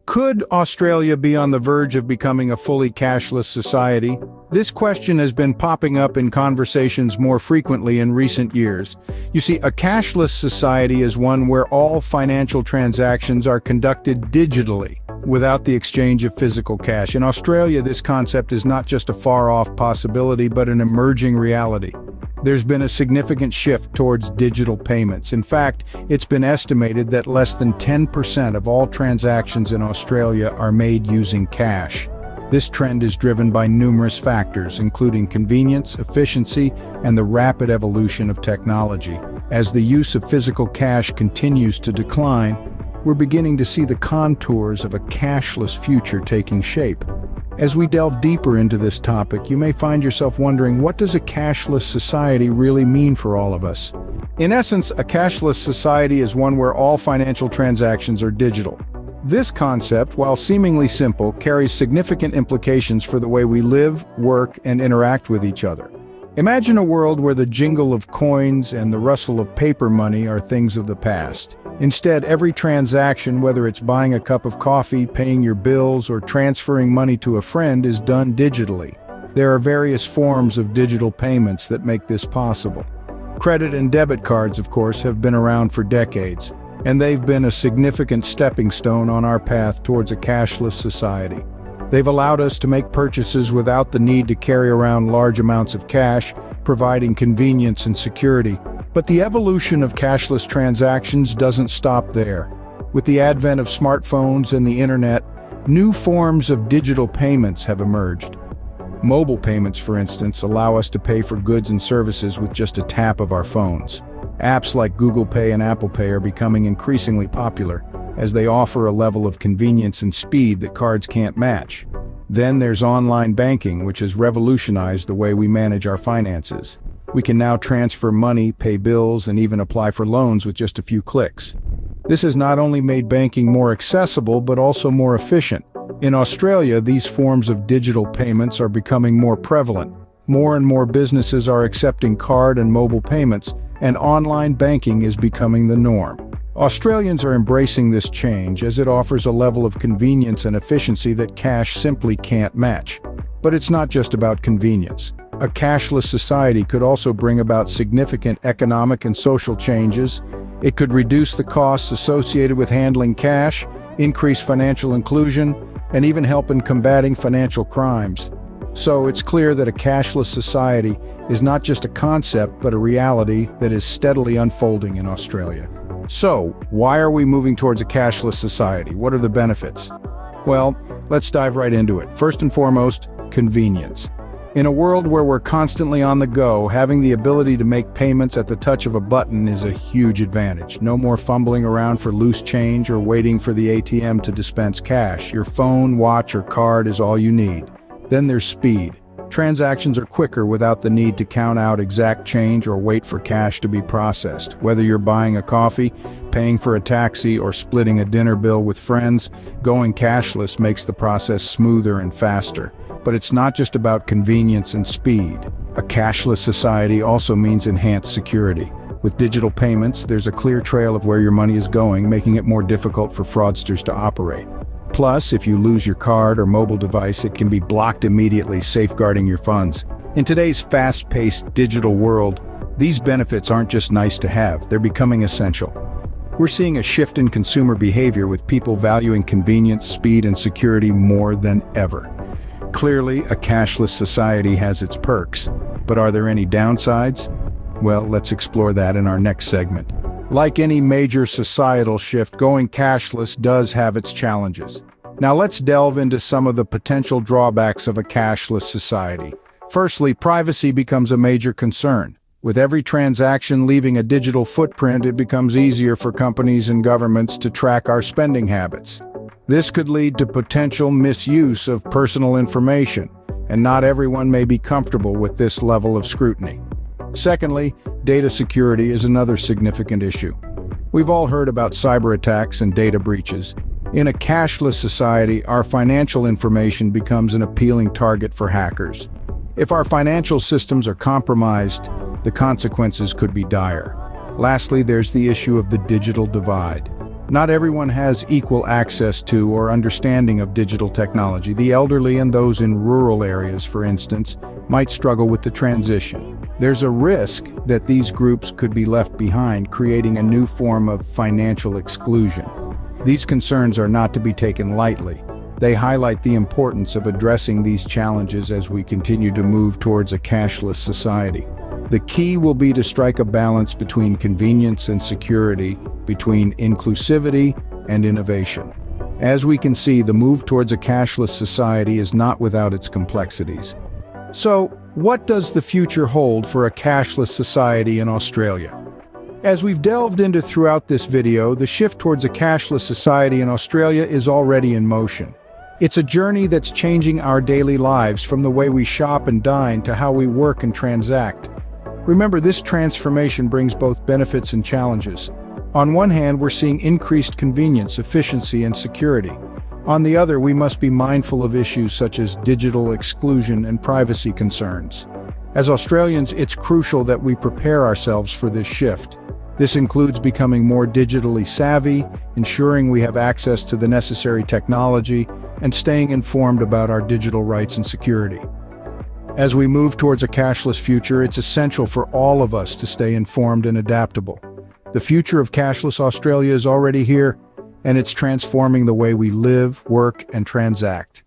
Could Australia be on the verge of becoming a fully cashless society? This question has been popping up in conversations more frequently in recent years. You see, a cashless society is one where all financial transactions are conducted digitally, without the exchange of physical cash. In Australia, this concept is not just a far-off possibility, but an emerging reality. There's been a significant shift towards digital payments. In fact, it's been estimated that less than 10% of all transactions in Australia are made using cash. This trend is driven by numerous factors, including convenience, efficiency, and the rapid evolution of technology. As the use of physical cash continues to decline, we're beginning to see the contours of a cashless future taking shape. As we delve deeper into this topic, you may find yourself wondering, what does a cashless society really mean for all of us? In essence, a cashless society is one where all financial transactions are digital. This concept, while seemingly simple, carries significant implications for the way we live, work, and interact with each other. Imagine a world where the jingle of coins and the rustle of paper money are things of the past. Instead, every transaction, whether it's buying a cup of coffee, paying your bills, or transferring money to a friend, is done digitally. There are various forms of digital payments that make this possible. Credit and debit cards, of course, have been around for decades, and they've been a significant stepping stone on our path towards a cashless society. They've allowed us to make purchases without the need to carry around large amounts of cash, providing convenience and security. But the evolution of cashless transactions doesn't stop there. With the advent of smartphones and the internet, new forms of digital payments have emerged. Mobile payments, for instance, allow us to pay for goods and services with just a tap of our phones. Apps like Google Pay and Apple Pay are becoming increasingly popular, as they offer a level of convenience and speed that cards can't match. Then there's online banking, which has revolutionized the way we manage our finances. We can now transfer money, pay bills, and even apply for loans with just a few clicks. This has not only made banking more accessible, but also more efficient. In Australia, these forms of digital payments are becoming more prevalent. More and more businesses are accepting card and mobile payments, and online banking is becoming the norm. Australians are embracing this change as it offers a level of convenience and efficiency that cash simply can't match. But it's not just about convenience. A cashless society could also bring about significant economic and social changes. It could reduce the costs associated with handling cash, increase financial inclusion, and even help in combating financial crimes. So it's clear that a cashless society is not just a concept, but a reality that is steadily unfolding in Australia. So, why are we moving towards a cashless society? What are the benefits? Well, let's dive right into it. First and foremost, convenience. In a world where we're constantly on the go, having the ability to make payments at the touch of a button is a huge advantage. No more fumbling around for loose change or waiting for the ATM to dispense cash. Your phone, watch, or card is all you need. Then there's speed. Transactions are quicker without the need to count out exact change or wait for cash to be processed. Whether you're buying a coffee, paying for a taxi, or splitting a dinner bill with friends, going cashless makes the process smoother and faster. But it's not just about convenience and speed. A cashless society also means enhanced security. With digital payments, there's a clear trail of where your money is going, making it more difficult for fraudsters to operate. Plus, if you lose your card or mobile device, it can be blocked immediately, safeguarding your funds. In today's fast-paced digital world, these benefits aren't just nice to have, they're becoming essential. We're seeing a shift in consumer behavior, with people valuing convenience, speed, and security more than ever. Clearly, a cashless society has its perks, but are there any downsides? Well, let's explore that in our next segment. Like any major societal shift, going cashless does have its challenges. Now let's delve into some of the potential drawbacks of a cashless society. Firstly, privacy becomes a major concern. With every transaction leaving a digital footprint, it becomes easier for companies and governments to track our spending habits. This could lead to potential misuse of personal information, and not everyone may be comfortable with this level of scrutiny. Secondly, data security is another significant issue. We've all heard about cyber attacks and data breaches. In a cashless society, our financial information becomes an appealing target for hackers. If our financial systems are compromised, the consequences could be dire. Lastly, there's the issue of the digital divide. Not everyone has equal access to or understanding of digital technology. The elderly and those in rural areas, for instance, might struggle with the transition. There's a risk that these groups could be left behind, creating a new form of financial exclusion. These concerns are not to be taken lightly. They highlight the importance of addressing these challenges as we continue to move towards a cashless society. The key will be to strike a balance between convenience and security, between inclusivity and innovation. As we can see, the move towards a cashless society is not without its complexities. So, what does the future hold for a cashless society in Australia? As we've delved into throughout this video, the shift towards a cashless society in Australia is already in motion. It's a journey that's changing our daily lives, from the way we shop and dine to how we work and transact. Remember, this transformation brings both benefits and challenges. On one hand, we're seeing increased convenience, efficiency, and security. On the other, we must be mindful of issues such as digital exclusion and privacy concerns. As Australians, it's crucial that we prepare ourselves for this shift. This includes becoming more digitally savvy, ensuring we have access to the necessary technology, and staying informed about our digital rights and security. As we move towards a cashless future, it's essential for all of us to stay informed and adaptable. The future of cashless Australia is already here, and it's transforming the way we live, work, and transact.